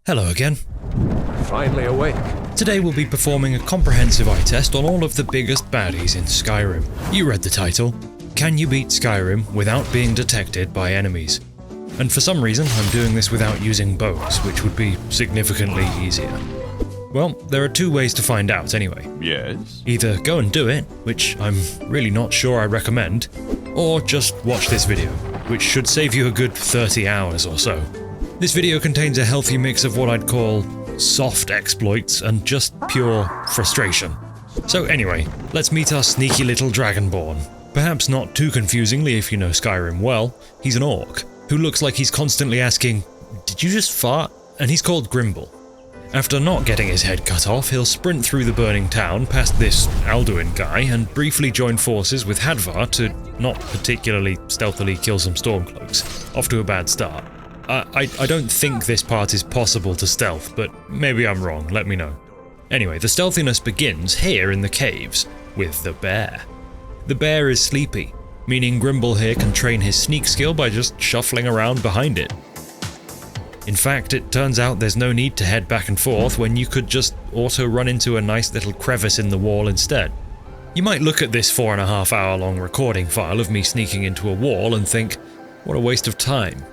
Hello again. Finally awake. Today we'll be performing a comprehensive eye test on all of the biggest baddies in Skyrim. You read the title. Can you beat Skyrim without being detected by enemies? And for some reason I'm doing this without using bows, which would be significantly easier. Well, there are two ways to find out anyway. Yes? Either go and do it, which I'm really not sure I recommend, or just watch this video, which should save you a good 30 hours or so. This video contains a healthy mix of what I'd call soft exploits and just pure frustration. So anyway, let's meet our sneaky little dragonborn. Perhaps not too confusingly if you know Skyrim well, he's an orc, who looks like he's constantly asking, "Did you just fart?" And he's called Grimble. After not getting his head cut off, he'll sprint through the burning town past this Alduin guy and briefly join forces with Hadvar to not particularly stealthily kill some Stormcloaks. Off to a bad start. I don't think this part is possible to stealth, but maybe I'm wrong, let me know. Anyway, the stealthiness begins here in the caves, with the bear. The bear is sleepy, meaning Grimble here can train his sneak skill by just shuffling around behind it. In fact, it turns out there's no need to head back and forth when you could just auto-run into a nice little crevice in the wall instead. You might look at this 4.5 hour long recording file of me sneaking into a wall and think, what a waste of time.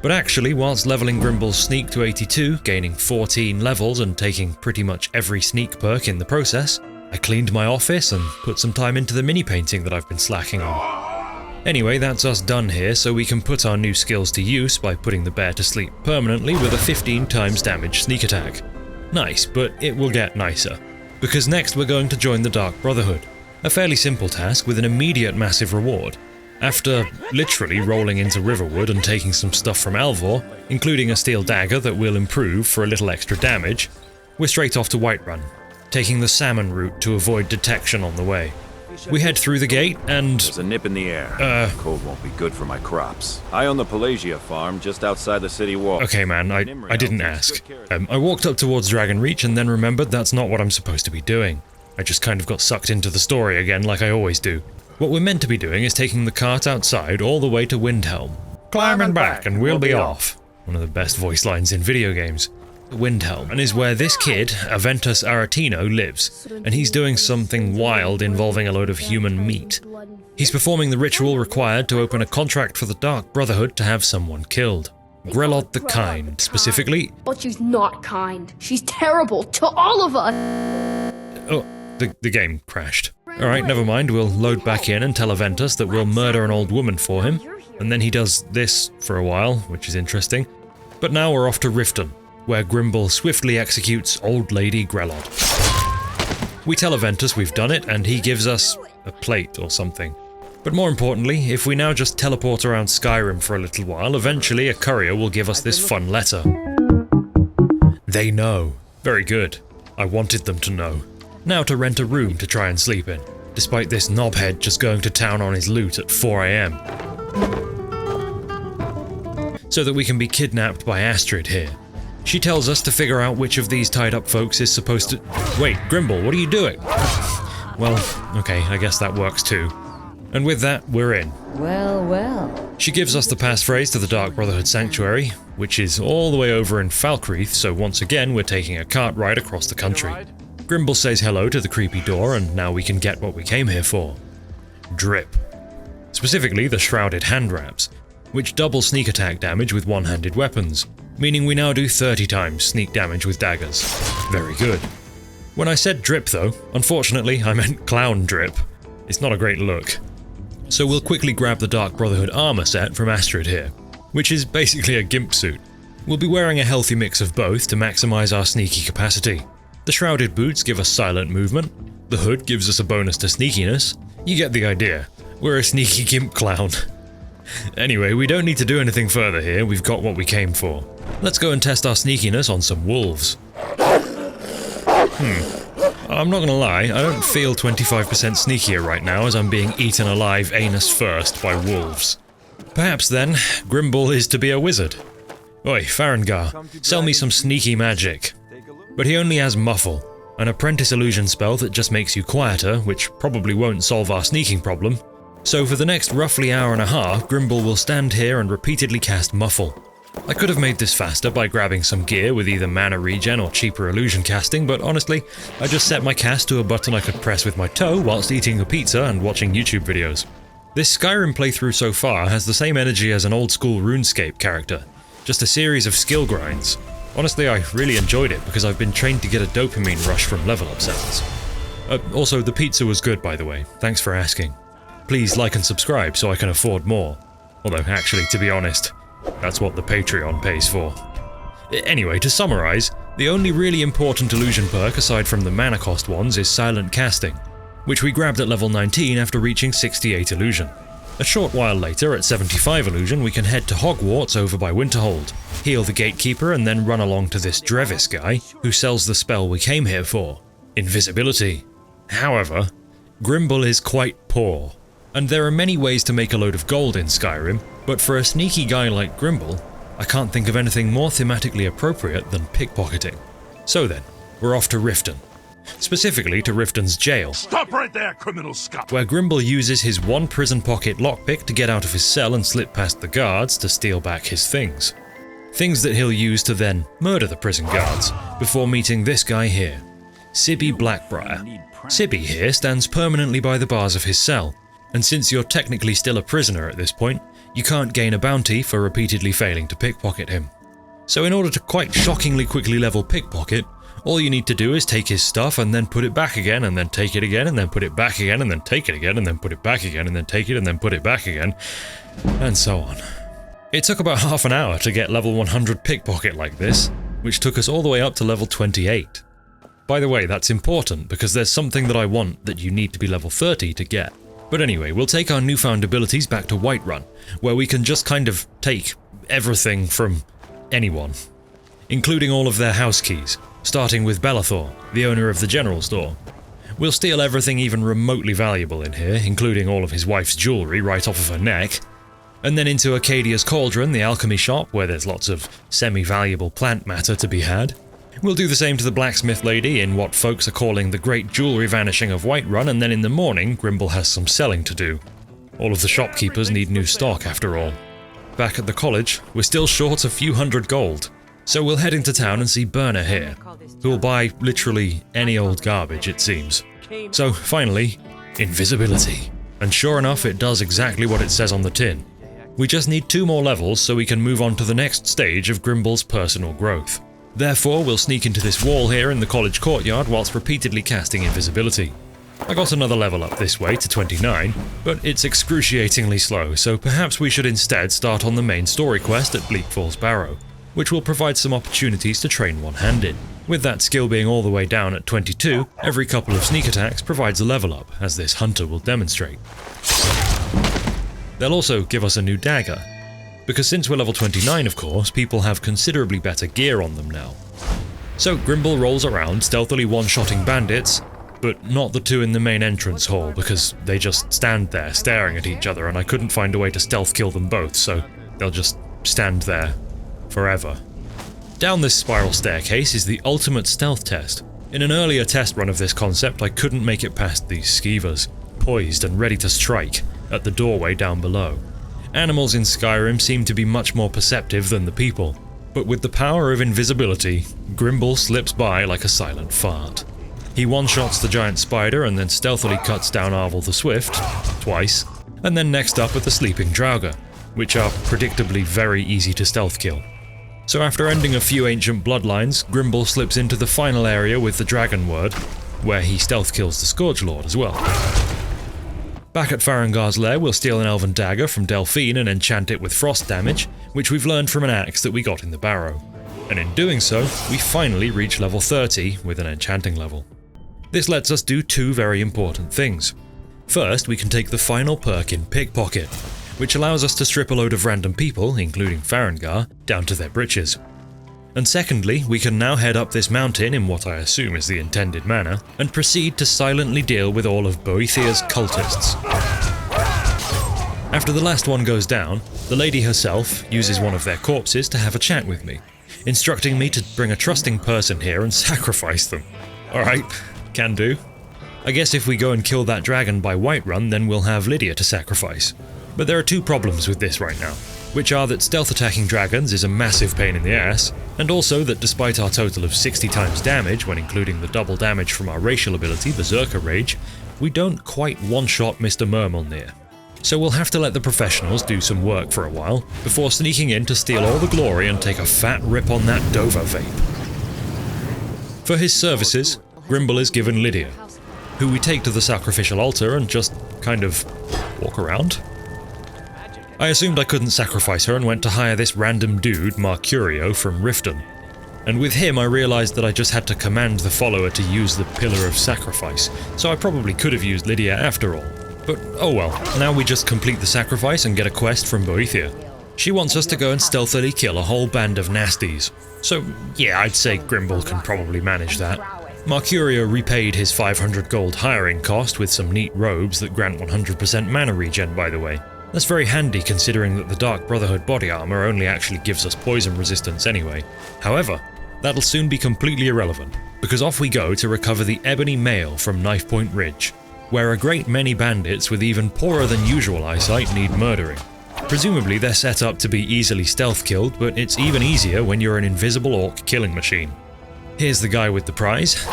But actually, whilst leveling Grimble's sneak to 82, gaining 14 levels and taking pretty much every sneak perk in the process, I cleaned my office and put some time into the mini-painting that I've been slacking on. Anyway, that's us done here, so we can put our new skills to use by putting the bear to sleep permanently with a 15 times damage sneak attack. Nice, but it will get nicer. Because next we're going to join the Dark Brotherhood. A fairly simple task with an immediate massive reward. After literally rolling into Riverwood and taking some stuff from Alvor, including a steel dagger that will improve for a little extra damage, we're straight off to Whiterun, taking the salmon route to avoid detection on the way. We head through the gate and... There's a nip in the air. Cold won't be good for my crops. I own the Pelagia farm just outside the city wall. Okay man, I didn't ask. I walked up towards Dragonreach and then remembered that's not what I'm supposed to be doing. I just kind of got sucked into the story again like I always do. What we're meant to be doing is taking the cart outside all the way to Windhelm. Climbing back and we'll be off. One of the best voice lines in video games. Windhelm, and is where this kid, Aventus Aretino, lives, and he's doing something wild involving a load of human meat. He's performing the ritual required to open a contract for the Dark Brotherhood to have someone killed. Grelod the Kind, specifically. But she's not kind. She's terrible to all of us. Oh, the game crashed. Alright, never mind, we'll load back in and tell Aventus that we'll murder an old woman for him, and then he does this for a while, which is interesting. But now we're off to Riften, where Grimble swiftly executes Old Lady Grelod. We tell Aventus we've done it, and he gives us a plate or something. But more importantly, if we now just teleport around Skyrim for a little while, eventually a courier will give us this fun letter. They know. Very good. I wanted them to know. Now to rent a room to try and sleep in, despite this knobhead just going to town on his loot at 4 AM. So that we can be kidnapped by Astrid here. She tells us to figure out which of these tied up folks is supposed to... Wait, Grimble, what are you doing? Well, okay, I guess that works too. And with that, we're in. Well, well. She gives us the passphrase to the Dark Brotherhood Sanctuary, which is all the way over in Falkreath, so once again we're taking a cart ride across the country. Grimble says hello to the creepy door, and now we can get what we came here for. Drip. Specifically the shrouded hand wraps, which double sneak attack damage with one-handed weapons, meaning we now do 30 times sneak damage with daggers. Very good. When I said drip though, unfortunately I meant clown drip. It's not a great look. So we'll quickly grab the Dark Brotherhood armor set from Astrid here, which is basically a gimp suit. We'll be wearing a healthy mix of both to maximize our sneaky capacity. The shrouded boots give us silent movement, the hood gives us a bonus to sneakiness. You get the idea. We're a sneaky gimp clown. Anyway, we don't need to do anything further here, we've got what we came for. Let's go and test our sneakiness on some wolves. I'm not gonna lie, I don't feel 25% sneakier right now as I'm being eaten alive anus first by wolves. Perhaps then, Grimble is to be a wizard. Oi, Farengar, sell me some sneaky magic. But he only has Muffle, an apprentice illusion spell that just makes you quieter, which probably won't solve our sneaking problem. So for the next roughly hour and a half, Grimble will stand here and repeatedly cast Muffle. I could have made this faster by grabbing some gear with either mana regen or cheaper illusion casting, but honestly, I just set my cast to a button I could press with my toe whilst eating a pizza and watching YouTube videos. This Skyrim playthrough so far has the same energy as an old school RuneScape character, just a series of skill grinds. Honestly, I really enjoyed it because I've been trained to get a dopamine rush from level up sounds. Also, the pizza was good, by the way, thanks for asking. Please like and subscribe so I can afford more. Although actually, to be honest, that's what the Patreon pays for. Anyway, to summarize, the only really important illusion perk aside from the mana cost ones is silent casting, which we grabbed at level 19 after reaching 68 illusion. A short while later, at 75 illusion, we can head to Hogwarts over by Winterhold, heal the gatekeeper and then run along to this Drevis guy, who sells the spell we came here for, invisibility. However, Grimble is quite poor, and there are many ways to make a load of gold in Skyrim, but for a sneaky guy like Grimble, I can't think of anything more thematically appropriate than pickpocketing. So then, we're off to Riften. Specifically to Riften's jail. Stop right there, criminal scum! Where Grimble uses his one prison pocket lockpick to get out of his cell and slip past the guards to steal back his things. Things that he'll use to then murder the prison guards, before meeting this guy here, Sibby Blackbriar. Sibby here stands permanently by the bars of his cell, and since you're technically still a prisoner at this point, you can't gain a bounty for repeatedly failing to pickpocket him. So in order to quite shockingly quickly level pickpocket, all you need to do is take his stuff and then put it back again, and then take it again, and then put it back again, and then take it again, and then put it back again, and then take it, and then put it back again, and so on. It took about half an hour to get level 100 pickpocket like this, which took us all the way up to level 28. By the way, that's important because there's something that I want that you need to be level 30 to get. But anyway, we'll take our newfound abilities back to Whiterun, where we can just kind of take everything from anyone, including all of their house keys, starting with Bellathor, the owner of the general store. We'll steal everything even remotely valuable in here, including all of his wife's jewellery right off of her neck, and then into Acadia's Cauldron, the alchemy shop, where there's lots of semi-valuable plant matter to be had. We'll do the same to the blacksmith lady in what folks are calling the Great Jewellery Vanishing of Whiterun, and then in the morning, Grimble has some selling to do. All of the shopkeepers need new stock after all. Back at the college, we're still short a few hundred gold, so we'll head into town and see Berna here, who will buy literally any old garbage it seems. So finally, invisibility. And sure enough, it does exactly what it says on the tin. We just need 2 more levels so we can move on to the next stage of Grimble's personal growth. Therefore, we'll sneak into this wall here in the college courtyard whilst repeatedly casting invisibility. I got another level up this way to 29, but it's excruciatingly slow, so perhaps we should instead start on the main story quest at Bleak Falls Barrow, which will provide some opportunities to train one-handed. With that skill being all the way down at 22, every couple of sneak attacks provides a level up, as this hunter will demonstrate. They'll also give us a new dagger, because since we're level 29 of course, people have considerably better gear on them now. So Grimble rolls around stealthily one-shotting bandits, but not the 2 in the main entrance hall because they just stand there staring at each other and I couldn't find a way to stealth kill them both, so they'll just stand there forever. Down this spiral staircase is the ultimate stealth test. In an earlier test run of this concept, I couldn't make it past these skeevers, poised and ready to strike, at the doorway down below. Animals in Skyrim seem to be much more perceptive than the people, but with the power of invisibility, Grimble slips by like a silent fart. He one-shots the giant spider and then stealthily cuts down Arvel the Swift, twice, and then next up with the sleeping Draugr, which are predictably very easy to stealth kill. So after ending a few ancient bloodlines, Grimble slips into the final area with the Dragon Word, where he stealth kills the Scourge Lord as well. Back at Farengar's lair, we'll steal an elven dagger from Delphine and enchant it with frost damage, which we've learned from an axe that we got in the barrow. And in doing so, we finally reach level 30 with an enchanting level. This lets us do 2 very important things. First, we can take the final perk in Pickpocket, which allows us to strip a load of random people, including Farengar, down to their britches. And secondly, we can now head up this mountain in what I assume is the intended manner, and proceed to silently deal with all of Boethia's cultists. After the last one goes down, the lady herself uses one of their corpses to have a chat with me, instructing me to bring a trusting person here and sacrifice them. Alright, can do. I guess if we go and kill that dragon by Whiterun, then we'll have Lydia to sacrifice. But there are 2 problems with this right now. which are that stealth attacking dragons is a massive pain in the ass, and also that despite our total of 60 times damage when including the double damage from our racial ability, Berserker Rage, we don't quite one-shot Mr. Murmelnir. So we'll have to let the professionals do some work for a while, before sneaking in to steal all the glory and take a fat rip on that Dover vape. For his services, Grimble is given Lydia, who we take to the sacrificial altar and just kind of walk around. I assumed I couldn't sacrifice her and went to hire this random dude, Mercurio, from Riften. And with him I realised that I just had to command the follower to use the Pillar of Sacrifice, so I probably could have used Lydia after all. But oh well, now we just complete the sacrifice and get a quest from Boethia. She wants us to go and stealthily kill a whole band of nasties. So yeah, I'd say Grimble can probably manage that. Mercurio repaid his 500 gold hiring cost with some neat robes that grant 100% mana regen, by the way. That's very handy considering that the Dark Brotherhood body armor only actually gives us poison resistance anyway. However, that'll soon be completely irrelevant, because off we go to recover the Ebony Mail from Knife Point Ridge, where a great many bandits with even poorer than usual eyesight need murdering. Presumably they're set up to be easily stealth killed, but it's even easier when you're an invisible orc killing machine. Here's the guy with the prize.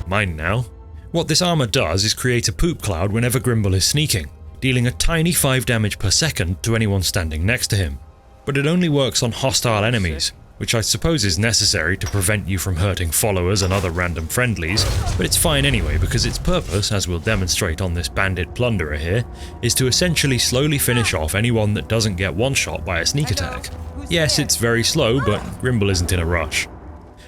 Mine now. What this armor does is create a poop cloud whenever Grimble is sneaking, dealing a tiny 5 damage per second to anyone standing next to him. But it only works on hostile enemies, which I suppose is necessary to prevent you from hurting followers and other random friendlies, but it's fine anyway because its purpose, as we'll demonstrate on this bandit plunderer here, is to essentially slowly finish off anyone that doesn't get one-shot by a sneak attack. Yes, it's very slow, but Grimble isn't in a rush.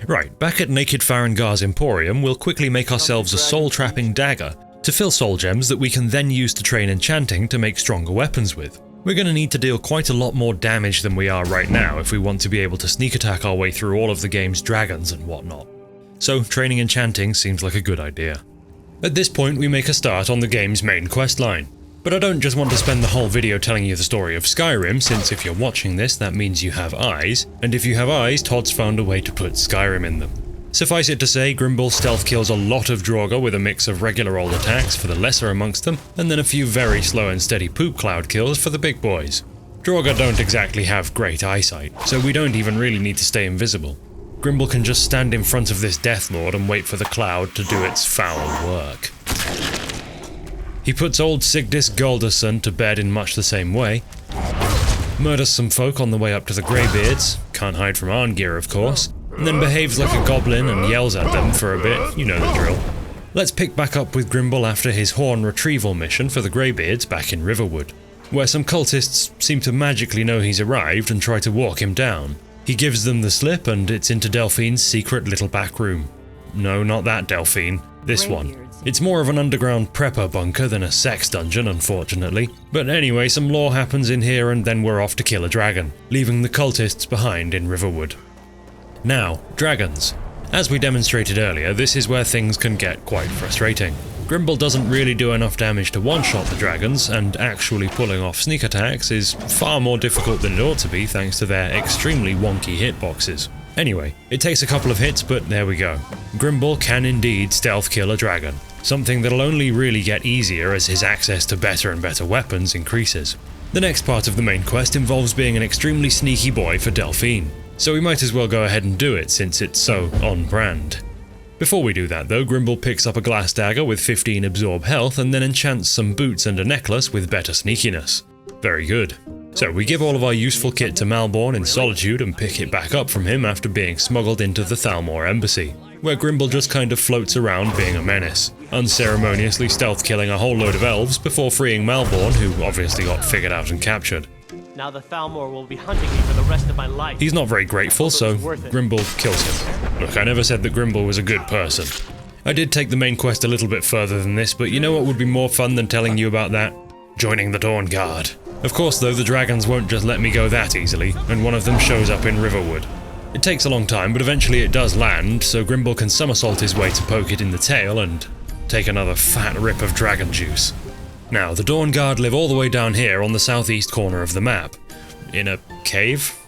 Right, back at Naked Farengar's Emporium, we'll quickly make ourselves a soul-trapping dagger to fill soul gems that we can then use to train enchanting to make stronger weapons with. We're going to need to deal quite a lot more damage than we are right now if we want to be able to sneak attack our way through all of the game's dragons and whatnot. So training enchanting seems like a good idea. At this point we make a start on the game's main quest line. But I don't just want to spend the whole video telling you the story of Skyrim, since if you're watching this that means you have eyes, and if you have eyes, Todd's found a way to put Skyrim in them. Suffice it to say, Grimble stealth kills a lot of Draugr with a mix of regular old attacks for the lesser amongst them, and then a few very slow and steady poop cloud kills for the big boys. Draugr don't exactly have great eyesight, so we don't even really need to stay invisible. Grimble can just stand in front of this Death Lord and wait for the cloud to do its foul work. He puts old Sigdis Galderson to bed in much the same way, murders some folk on the way up to the Greybeards, can't hide from Arngeir of course, and then behaves like a goblin and yells at them for a bit, you know the drill. Let's pick back up with Grimble after his horn retrieval mission for the Greybeards back in Riverwood, where some cultists seem to magically know he's arrived and try to walk him down. He gives them the slip and it's into Delphine's secret little back room. No, not that Delphine, this one. It's more of an underground prepper bunker than a sex dungeon, unfortunately. But anyway, some lore happens in here and then we're off to kill a dragon, leaving the cultists behind in Riverwood. Now, dragons. As we demonstrated earlier, this is where things can get quite frustrating. Grimble doesn't really do enough damage to one-shot the dragons, and actually pulling off sneak attacks is far more difficult than it ought to be thanks to their extremely wonky hitboxes. Anyway, it takes a couple of hits, but there we go. Grimble can indeed stealth kill a dragon, something that'll only really get easier as his access to better and better weapons increases. The next part of the main quest involves being an extremely sneaky boy for Delphine, so we might as well go ahead and do it since it's so on brand. Before we do that though, Grimble picks up a glass dagger with 15 absorb health and then enchants some boots and a necklace with better sneakiness. Very good. So we give all of our useful kit to Malborn in Solitude and pick it back up from him after being smuggled into the Thalmor embassy, where Grimble just kind of floats around being a menace, unceremoniously stealth killing a whole load of elves before freeing Malborn, who obviously got figured out and captured. Now the Thalmor will be hunting me for the rest of my life. He's not very grateful, so Grimble kills him. Look, I never said that Grimble was a good person. I did take the main quest a little bit further than this, but you know what would be more fun than telling you about that? Joining the Dawnguard. Of course though, the dragons won't just let me go that easily, and one of them shows up in Riverwood. It takes a long time, but eventually it does land, so Grimble can somersault his way to poke it in the tail and take another fat rip of dragon juice. Now, the Dawnguard live all the way down here on the southeast corner of the map. In a cave?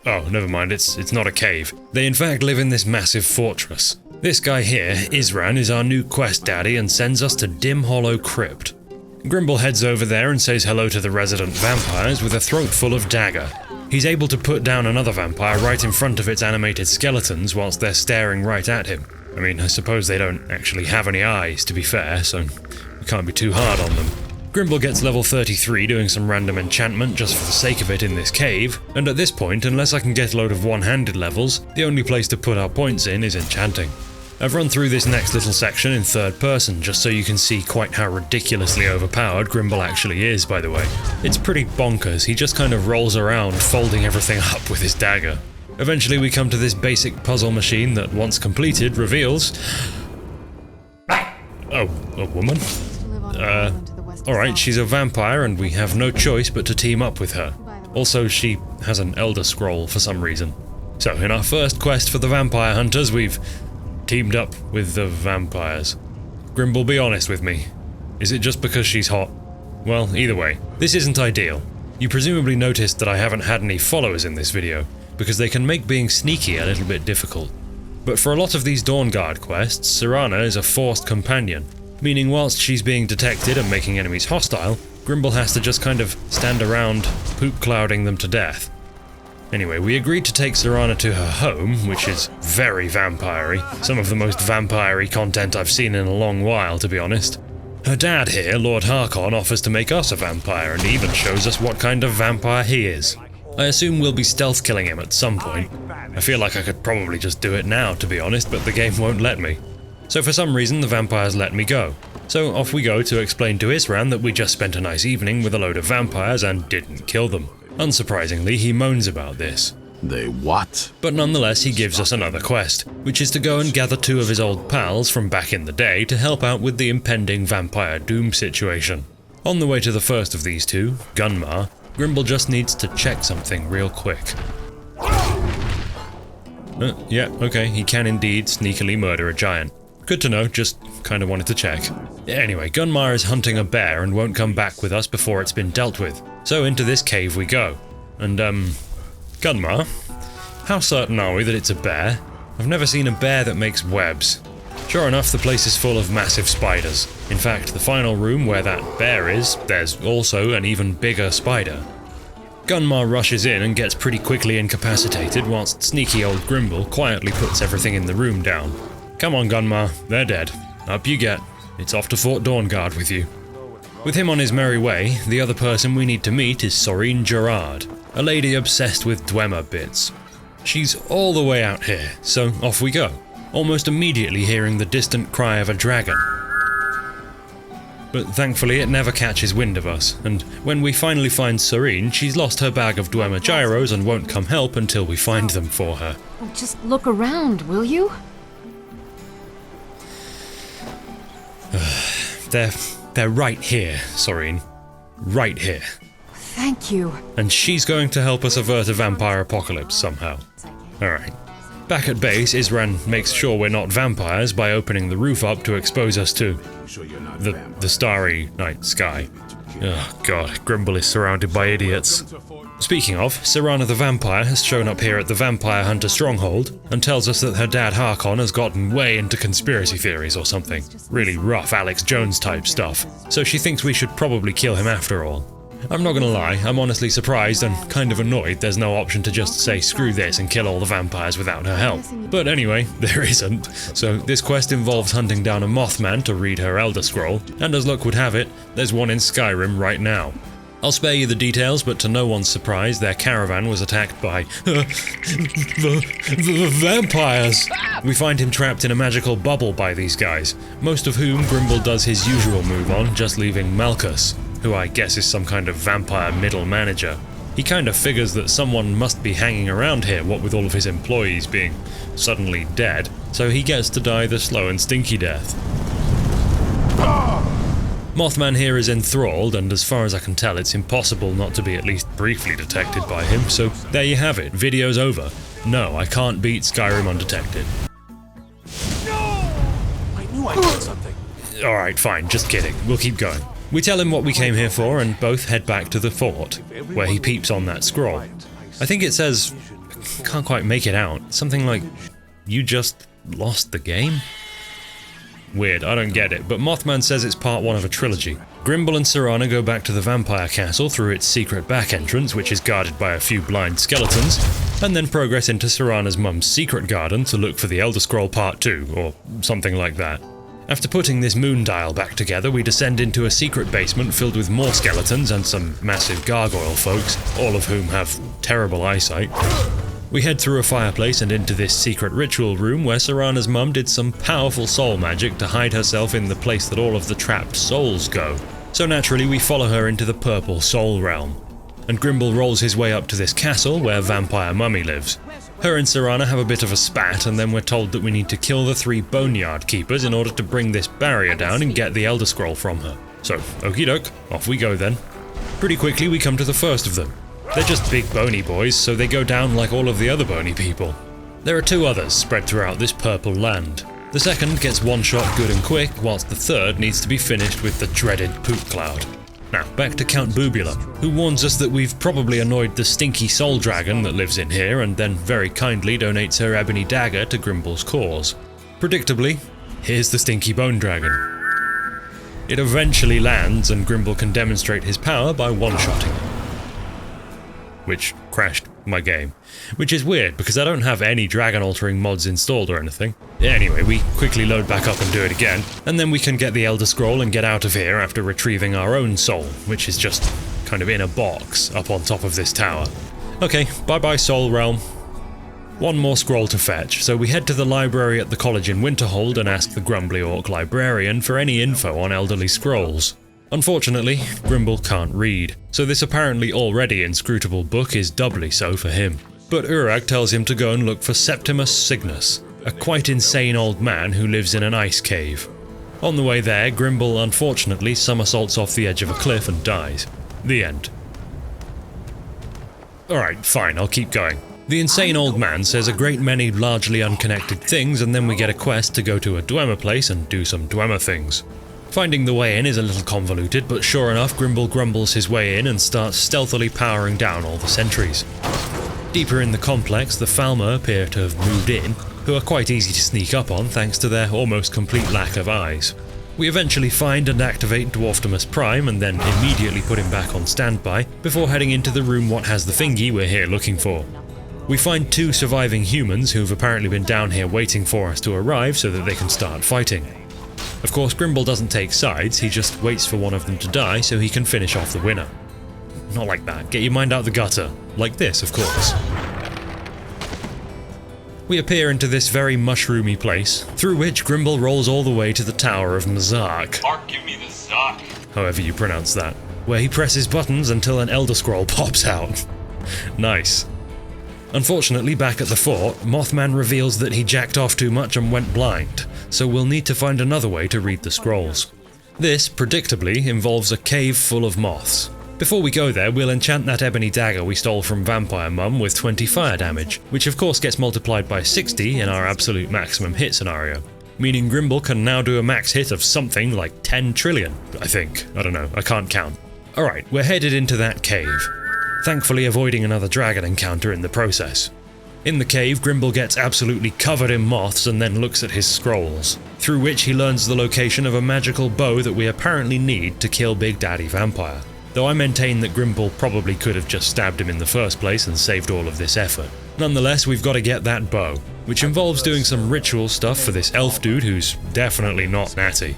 Oh, never mind, it's not a cave. They in fact live in this massive fortress. This guy here, Isran, is our new quest daddy and sends us to Dim Hollow Crypt. Grimble heads over there and says hello to the resident vampires with a throat full of dagger. He's able to put down another vampire right in front of its animated skeletons whilst they're staring right at him. I mean, I suppose they don't actually have any eyes, to be fair, so we can't be too hard on them. Grimble gets level 33 doing some random enchantment just for the sake of it in this cave, and at this point, unless I can get a load of one-handed levels, the only place to put our points in is enchanting. I've run through this next little section in third person just so you can see quite how ridiculously overpowered Grimble actually is, by the way. It's pretty bonkers, he just kind of rolls around folding everything up with his dagger. Eventually we come to this basic puzzle machine that, once completed, reveals... Oh, a woman? Alright, she's a vampire and we have no choice but to team up with her. Also, she has an Elder Scroll for some reason. So, in our first quest for the vampire hunters, we've teamed up with the vampires. Grimble, be honest with me. Is it just because she's hot? Well, either way, this isn't ideal. You presumably noticed that I haven't had any followers in this video, because they can make being sneaky a little bit difficult. But for a lot of these Dawnguard quests, Serana is a forced companion, meaning whilst she's being detected and making enemies hostile, Grimble has to just kind of stand around, poop clouding them to death. Anyway, we agreed to take Serana to her home, which is very vampire-y, some of the most vampire-y content I've seen in a long while, to be honest. Her dad here, Lord Harkon, offers to make us a vampire and even shows us what kind of vampire he is. I assume we'll be stealth killing him at some point. I feel like I could probably just do it now, to be honest, but the game won't let me. So for some reason, the vampires let me go. So off we go to explain to Isran that we just spent a nice evening with a load of vampires and didn't kill them. Unsurprisingly, he moans about this. They what? But nonetheless, he gives us another quest, which is to go and gather two of his old pals from back in the day to help out with the impending vampire doom situation. On the way to the first of these two, Gunmar, Grimble just needs to check something real quick. Yeah, okay, he can indeed sneakily murder a giant. Good to know, just kinda wanted to check. Anyway, Gunmar is hunting a bear and won't come back with us before it's been dealt with. So into this cave we go. And, Gunmar, how certain are we that it's a bear? I've never seen a bear that makes webs. Sure enough, the place is full of massive spiders. In fact, the final room where that bear is, there's also an even bigger spider. Gunmar rushes in and gets pretty quickly incapacitated whilst sneaky old Grimble quietly puts everything in the room down. Come on, Gunmar, they're dead. Up you get. It's off to Fort Dawnguard with you. With him on his merry way, the other person we need to meet is Sorine Gerard, a lady obsessed with Dwemer bits. She's all the way out here, so off we go, almost immediately hearing the distant cry of a dragon. But thankfully it never catches wind of us, and when we finally find Sorine, she's lost her bag of Dwemer gyros and won't come help until we find them for her. Well, just look around, will you? They're right here, Sorine. Right here. Thank you. And she's going to help us avert a vampire apocalypse somehow. Alright. Back at base, Isran makes sure we're not vampires by opening the roof up to expose us to the starry night sky. Oh god, Grimble is surrounded by idiots. Speaking of, Serana the vampire has shown up here at the Vampire Hunter Stronghold and tells us that her dad Harkon has gotten way into conspiracy theories or something. Really rough Alex Jones type stuff. So she thinks we should probably kill him after all. I'm not gonna lie, I'm honestly surprised and kind of annoyed there's no option to just say screw this and kill all the vampires without her help. But anyway, there isn't. So this quest involves hunting down a Mothman to read her Elder Scroll, and as luck would have it, there's one in Skyrim right now. I'll spare you the details, but to no one's surprise, their caravan was attacked by vampires. We find him trapped in a magical bubble by these guys, most of whom Grimble does his usual move on, just leaving Malchus, who I guess is some kind of vampire middle manager. He kind of figures that someone must be hanging around here, what with all of his employees being suddenly dead, so he gets to die the slow and stinky death. Mothman here is enthralled, and as far as I can tell, it's impossible not to be at least briefly detected by him, so there you have it, video's over. No, I can't beat Skyrim undetected. I knew I did something. Alright, fine, just kidding, we'll keep going. We tell him what we came here for, and both head back to the fort, where he peeps on that scroll. I think it says, can't quite make it out, something like, you just lost the game? Weird, I don't get it, but Mothman says it's part one of a trilogy. Grimble and Serana go back to the vampire castle through its secret back entrance, which is guarded by a few blind skeletons, and then progress into Serana's mum's secret garden to look for the Elder Scroll Part 2, or something like that. After putting this moon dial back together, we descend into a secret basement filled with more skeletons and some massive gargoyle folks, all of whom have terrible eyesight. We head through a fireplace and into this secret ritual room where Serana's mum did some powerful soul magic to hide herself in the place that all of the trapped souls go. So naturally we follow her into the purple soul realm. And Grimble rolls his way up to this castle where Vampire Mummy lives. Her and Serana have a bit of a spat, and then we're told that we need to kill the 3 boneyard keepers in order to bring this barrier down and get the Elder Scroll from her. So, okie doke, off we go then. Pretty quickly we come to the first of them. They're just big bony boys, so they go down like all of the other bony people. There are 2 others spread throughout this purple land. The second gets one shot good and quick, whilst the third needs to be finished with the dreaded poop cloud. Now, back to Count Boobula, who warns us that we've probably annoyed the stinky soul dragon that lives in here, and then very kindly donates her ebony dagger to Grimble's cause. Predictably, here's the stinky bone dragon. It eventually lands, and Grimble can demonstrate his power by one-shotting it. Which crashed my game. Which is weird, because I don't have any dragon-altering mods installed or anything. Anyway, we quickly load back up and do it again, and then we can get the Elder Scroll and get out of here after retrieving our own soul, which is just kind of in a box up on top of this tower. Okay, bye-bye Soul Realm. One more scroll to fetch, so we head to the library at the college in Winterhold and ask the Grumbly Orc librarian for any info on elderly scrolls. Unfortunately, Grimble can't read, so this apparently already inscrutable book is doubly so for him. But Urag tells him to go and look for Septimus Cygnus, a quite insane old man who lives in an ice cave. On the way there, Grimble unfortunately somersaults off the edge of a cliff and dies. The end. Alright, fine, I'll keep going. The insane old man says a great many largely unconnected things, and then we get a quest to go to a Dwemer place and do some Dwemer things. Finding the way in is a little convoluted, but sure enough, Grimble grumbles his way in and starts stealthily powering down all the sentries. Deeper in the complex, the Falmer appear to have moved in, who are quite easy to sneak up on thanks to their almost complete lack of eyes. We eventually find and activate Dwarftimus Prime and then immediately put him back on standby before heading into the room what has the thingy we're here looking for. We find 2 surviving humans who've apparently been down here waiting for us to arrive so that they can start fighting. Of course, Grimble doesn't take sides, he just waits for one of them to die so he can finish off the winner. Not like that, get your mind out the gutter. Like this, of course. We appear into this very mushroomy place, through which Grimble rolls all the way to the Tower of Mazark. Mark, give me the Zark. However you pronounce that, where he presses buttons until an Elder Scroll pops out. Nice. Unfortunately, back at the fort, Mothman reveals that he jacked off too much and went blind, so we'll need to find another way to read the scrolls. This, predictably, involves a cave full of moths. Before we go there, we'll enchant that ebony dagger we stole from Vampire Mum with 20 fire damage, which of course gets multiplied by 60 in our absolute maximum hit scenario. Meaning Grimble can now do a max hit of something like 10 trillion, I think. I don't know, I can't count. Alright, we're headed into that cave. Thankfully avoiding another dragon encounter in the process. In the cave, Grimble gets absolutely covered in moths and then looks at his scrolls, through which he learns the location of a magical bow that we apparently need to kill Big Daddy Vampire. Though I maintain that Grimble probably could have just stabbed him in the first place and saved all of this effort. Nonetheless, we've got to get that bow, which involves doing some ritual stuff for this elf dude who's definitely not natty.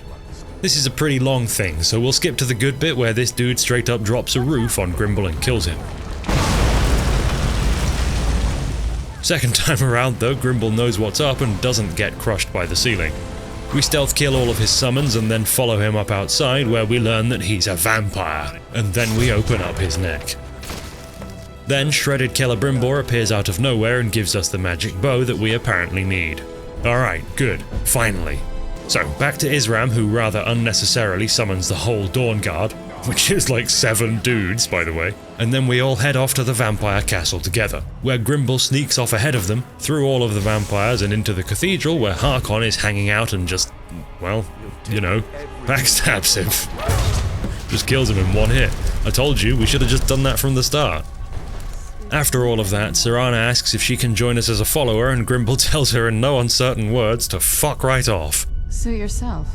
This is a pretty long thing, so we'll skip to the good bit where this dude straight up drops a roof on Grimble and kills him. Second time around though, Grimble knows what's up and doesn't get crushed by the ceiling. We stealth kill all of his summons and then follow him up outside where we learn that he's a vampire, and then we open up his neck. Then Shredded Celebrimbor appears out of nowhere and gives us the magic bow that we apparently need. Alright, good, finally. So, back to Isram, who rather unnecessarily summons the whole Dawnguard, which is like 7 dudes, by the way, and then we all head off to the vampire castle together, where Grimble sneaks off ahead of them, through all of the vampires and into the cathedral where Harkon is hanging out and just, well, you know, backstabs him. Just kills him in one hit. I told you, we should have just done that from the start. After all of that, Serana asks if she can join us as a follower, and Grimble tells her in no uncertain words to fuck right off. Suit yourself.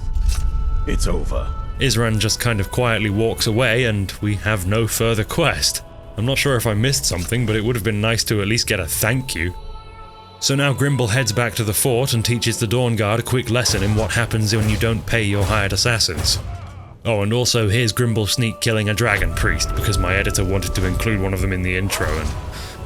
It's over. Isran just kind of quietly walks away and we have no further quest. I'm not sure if I missed something, but it would have been nice to at least get a thank you. So now Grimble heads back to the fort and teaches the Dawnguard a quick lesson in what happens when you don't pay your hired assassins. Oh, and also here's Grimble sneak killing a dragon priest, because my editor wanted to include one of them in the intro, and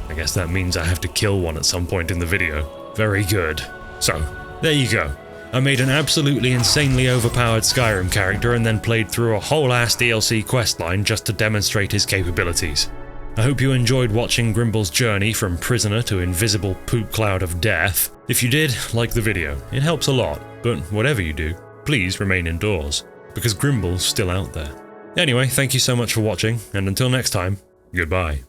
I guess that means I have to kill one at some point in the video. Very good. So, there you go. I made an absolutely insanely overpowered Skyrim character and then played through a whole-ass DLC questline just to demonstrate his capabilities. I hope you enjoyed watching Grimble's journey from prisoner to invisible poop cloud of death. If you did, like the video. It helps a lot, but whatever you do, please remain indoors, because Grimble's still out there. Anyway, thank you so much for watching, and until next time, goodbye.